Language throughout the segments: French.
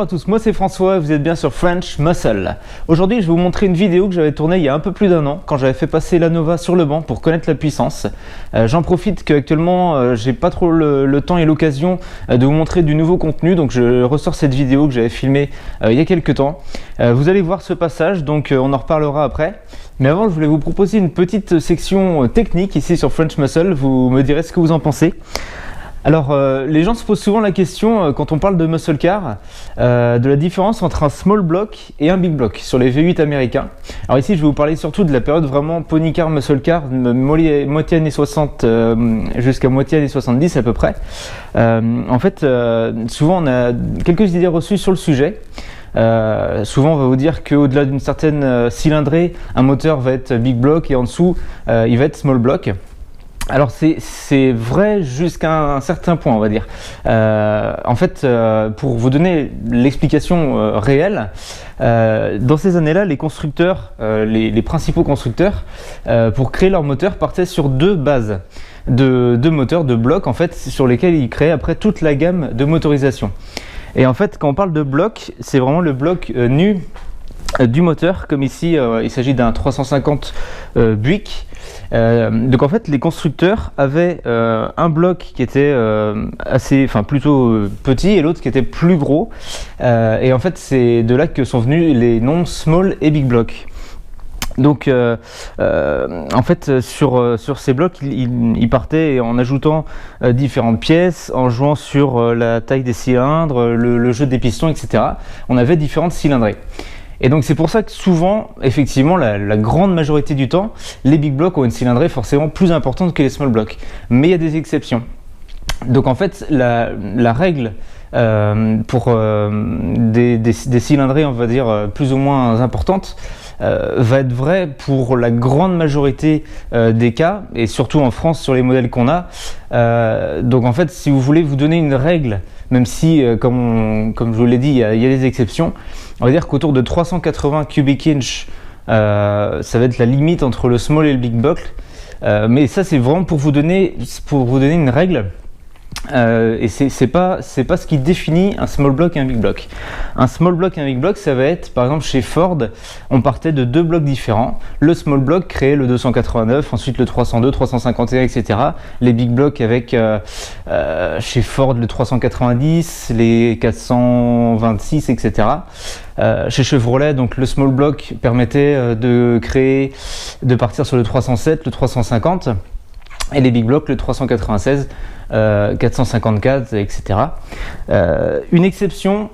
à tous, moi c'est François et vous êtes bien sur French Muscle. Aujourd'hui je vais vous montrer une vidéo que j'avais tournée il y a un peu plus d'1 an quand j'avais fait passer la Nova sur le banc pour connaître la puissance. J'en profite qu'actuellement j'ai pas trop le temps et l'occasion de vous montrer du nouveau contenu, donc je ressors cette vidéo que j'avais filmée il y a quelques temps. Vous allez voir ce passage, donc on en reparlera après. Mais avant, je voulais vous proposer une petite section technique ici sur French Muscle, vous me direz ce que vous en pensez. Alors, les gens se posent souvent la question, quand on parle de muscle car, de la différence entre un small block et un big block sur les V8 américains. Alors ici, je vais vous parler surtout de la période vraiment pony car, muscle car, moitié années 60 jusqu'à moitié années 70 à peu près. En fait, souvent on a quelques idées reçues sur le sujet. Souvent on va vous dire qu'au-delà d'une certaine cylindrée, un moteur va être big block et en dessous il va être small block. Alors c'est vrai jusqu'à un certain point, on va dire. En fait, pour vous donner l'explication réelle, dans ces années-là, les constructeurs, les principaux constructeurs, pour créer leur moteur, partaient sur deux bases de moteurs, de blocs en fait, sur lesquels ils créaient après toute la gamme de motorisation. Et en fait, quand on parle de bloc, c'est vraiment le bloc nu du moteur, comme ici il s'agit d'un 350 Buick. Donc en fait les constructeurs avaient un bloc qui était plutôt petit et l'autre qui était plus gros, et en fait c'est de là que sont venus les noms small et big block. Donc en fait sur ces blocs ils partaient en ajoutant différentes pièces, en jouant sur la taille des cylindres, le jeu des pistons, etc. On avait différentes cylindrées. Et donc c'est pour ça que souvent, effectivement, la grande majorité du temps, les big blocks ont une cylindrée forcément plus importante que les small blocks. Mais il y a des exceptions. Donc en fait, la règle pour des cylindrées, on va dire, plus ou moins importantes, va être vraie pour la grande majorité des cas, et surtout en France sur les modèles qu'on a. Donc en fait, si vous voulez vous donner une règle, même si, comme je vous l'ai dit, il y a des exceptions, on va dire qu'autour de 380 cubic inch, ça va être la limite entre le small et le big block. Mais ça, c'est vraiment pour vous donner une règle. Et c'est pas ce qui définit un small block et un big block. Un small block et un big block, ça va être, par exemple chez Ford, on partait de deux blocs différents. Le small block créait le 289, ensuite le 302, 351, etc. Les big blocks avec chez Ford le 390, les 426, etc. Chez Chevrolet, donc le small block permettait de partir sur le 307, le 350. Et les big blocks, le 396, 454, etc. Une exception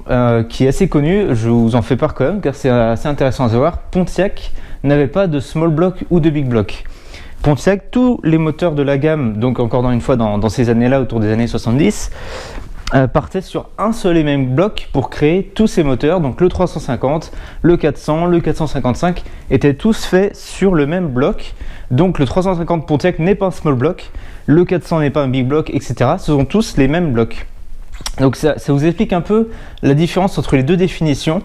qui est assez connue, je vous en fais part quand même, car c'est assez intéressant à savoir, Pontiac n'avait pas de small block ou de big block. Pontiac, tous les moteurs de la gamme, donc encore une fois dans ces années-là, autour des années 70, partaient sur un seul et même bloc pour créer tous ces moteurs. Donc le 350, le 400, le 455 étaient tous faits sur le même bloc. Donc le 350 Pontiac n'est pas un small block, le 400 n'est pas un big block, etc. Ce sont tous les mêmes blocs. Donc ça vous explique un peu la différence entre les deux définitions,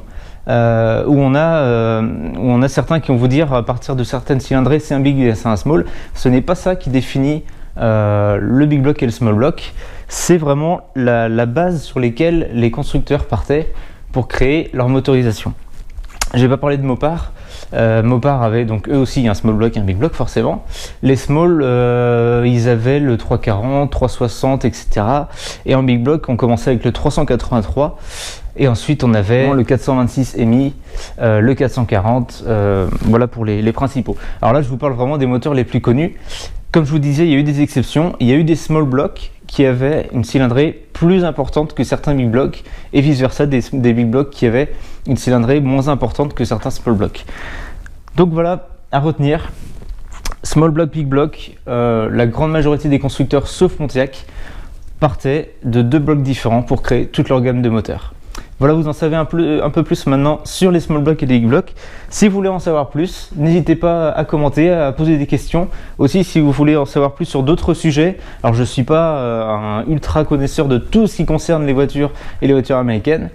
où on a certains qui vont vous dire à partir de certaines cylindrées c'est un big et c'est un small. Ce n'est pas ça qui définit le big block et le small block. C'est vraiment la base sur laquelle les constructeurs partaient pour créer leur motorisation. Je vais pas parler de Mopar. Mopar avait donc eux aussi un small block et un big block forcément. Les small, ils avaient le 340, 360, etc. Et en big block, on commençait avec le 383. Et ensuite, on avait le 426 MI, le 440. Voilà pour les principaux. Alors là, je vous parle vraiment des moteurs les plus connus. Comme je vous disais, il y a eu des exceptions. Il y a eu des small blocks qui avaient une cylindrée plus importante que certains big blocks et vice versa des big blocks qui avaient une cylindrée moins importante que certains small blocks. Donc voilà, à retenir, small block, big block, la grande majorité des constructeurs sauf Pontiac partaient de deux blocs différents pour créer toute leur gamme de moteurs. Voilà, vous en savez un peu plus maintenant sur les small blocks et les big blocks. Si vous voulez en savoir plus, n'hésitez pas à commenter, à poser des questions. Aussi, si vous voulez en savoir plus sur d'autres sujets, alors je ne suis pas un ultra connaisseur de tout ce qui concerne les voitures et les voitures américaines,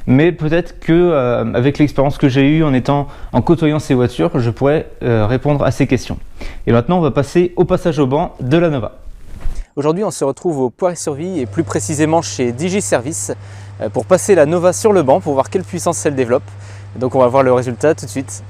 mais peut-être que avec l'expérience que j'ai eue en côtoyant ces voitures, je pourrais répondre à ces questions. Et maintenant, on va passer au passage au banc de la Nova. Aujourd'hui, on se retrouve au Poiret-sur-Vie et plus précisément chez Digiservice. pour passer la Nova sur le banc pour voir quelle puissance elle développe. Donc on va voir le résultat tout de suite.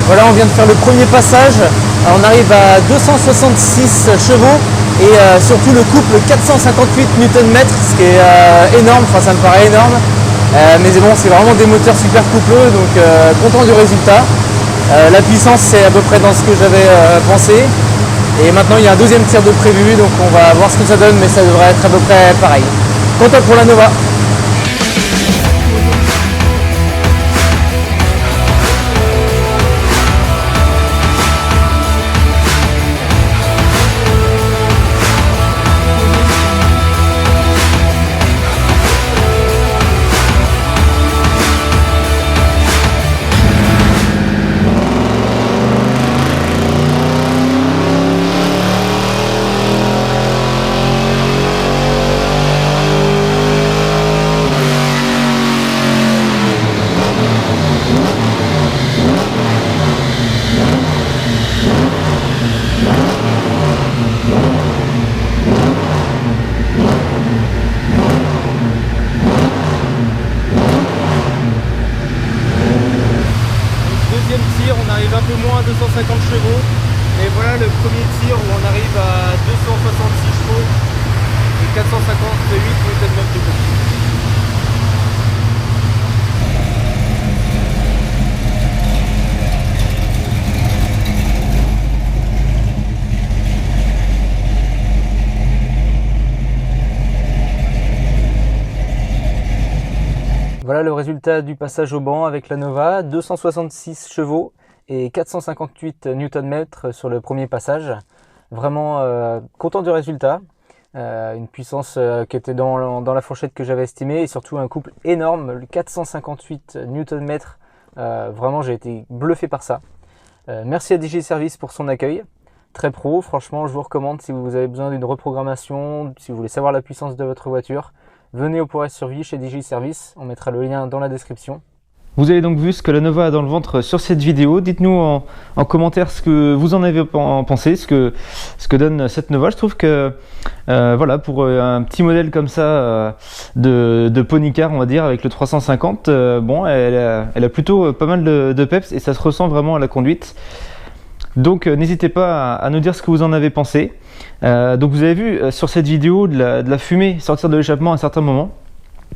Voilà, on vient de faire le premier passage. On arrive à 266 chevaux et surtout le couple 458 Nm, ce qui est énorme, enfin ça me paraît énorme. Mais bon, c'est vraiment des moteurs super coupleux, donc content du résultat. La puissance, c'est à peu près dans ce que j'avais pensé. Et maintenant, il y a un deuxième tir de prévu, donc on va voir ce que ça donne, mais ça devrait être à peu près pareil. Content pour la Nova. On arrive un peu moins à 250 chevaux et voilà le premier tir où on arrive à 266 chevaux et 458 Nm de couple. Voilà le résultat du passage au banc avec la Nova, 266 chevaux et 458 Nm sur le premier passage. Vraiment content du résultat, une puissance qui était dans la fourchette que j'avais estimée et surtout un couple énorme, le 458 Nm. Vraiment j'ai été bluffé par ça. Merci à Digiservice pour son accueil, très pro, franchement je vous recommande si vous avez besoin d'une reprogrammation, si vous voulez savoir la puissance de votre voiture. Venez au Pour Survie chez Digiservice, on mettra le lien dans la description. Vous avez donc vu ce que la Nova a dans le ventre sur cette vidéo. Dites-nous en commentaire ce que vous en avez pensé, ce que donne cette Nova. Je trouve que voilà, pour un petit modèle comme ça de pony car, on va dire, avec le 350, bon, elle a plutôt pas mal de peps et ça se ressent vraiment à la conduite. Donc n'hésitez pas à nous dire ce que vous en avez pensé. Donc vous avez vu sur cette vidéo de la fumée sortir de l'échappement à un certain moment.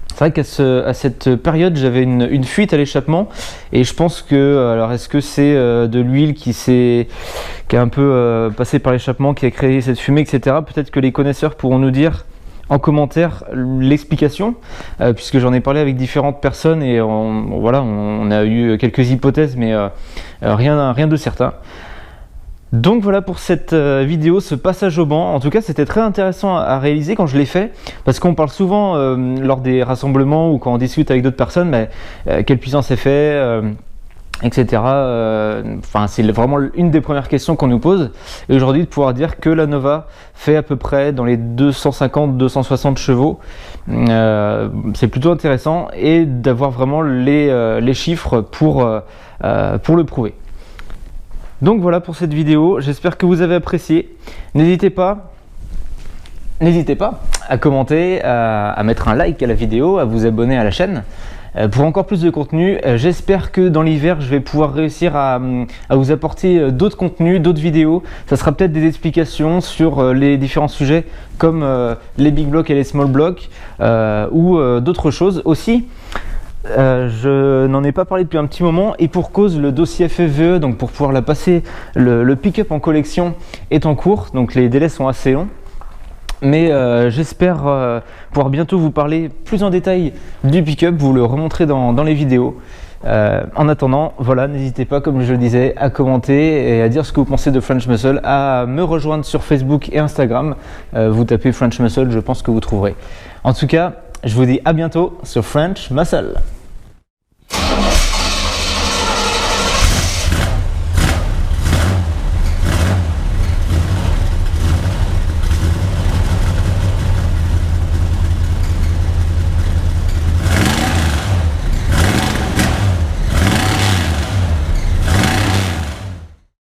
C'est vrai qu'à cette période j'avais une fuite à l'échappement et je pense que, alors est-ce que c'est de l'huile qui a un peu passé par l'échappement qui a créé cette fumée, etc. Peut-être que les connaisseurs pourront nous dire en commentaire l'explication, puisque j'en ai parlé avec différentes personnes et voilà, on a eu quelques hypothèses mais rien de certain. Donc voilà pour cette vidéo, ce passage au banc. En tout cas, c'était très intéressant à réaliser quand je l'ai fait, parce qu'on parle souvent lors des rassemblements ou quand on discute avec d'autres personnes, quelle puissance est fait, etc. Enfin, c'est vraiment une des premières questions qu'on nous pose. Et aujourd'hui, de pouvoir dire que la Nova fait à peu près dans les 250-260 chevaux, c'est plutôt intéressant, et d'avoir vraiment les chiffres pour le prouver. Donc voilà pour cette vidéo, j'espère que vous avez apprécié. N'hésitez pas à commenter, à mettre un like à la vidéo, à vous abonner à la chaîne. pour encore plus de contenu. J'espère que dans l'hiver, je vais pouvoir réussir à vous apporter d'autres contenus, d'autres vidéos. Ça sera peut-être des explications sur les différents sujets comme les big blocks et les small blocks ou d'autres choses aussi. Je n'en ai pas parlé depuis un petit moment et pour cause, le dossier FFVE, donc pour pouvoir la passer, le pick-up en collection est en cours, donc les délais sont assez longs. Mais j'espère pouvoir bientôt vous parler plus en détail du pick-up, vous le remontrer dans les vidéos. En attendant, voilà, n'hésitez pas, comme je le disais, à commenter et à dire ce que vous pensez de French Muscle, à me rejoindre sur Facebook et Instagram. Vous tapez French Muscle, je pense que vous trouverez. En tout cas, je vous dis à bientôt sur French Muscle.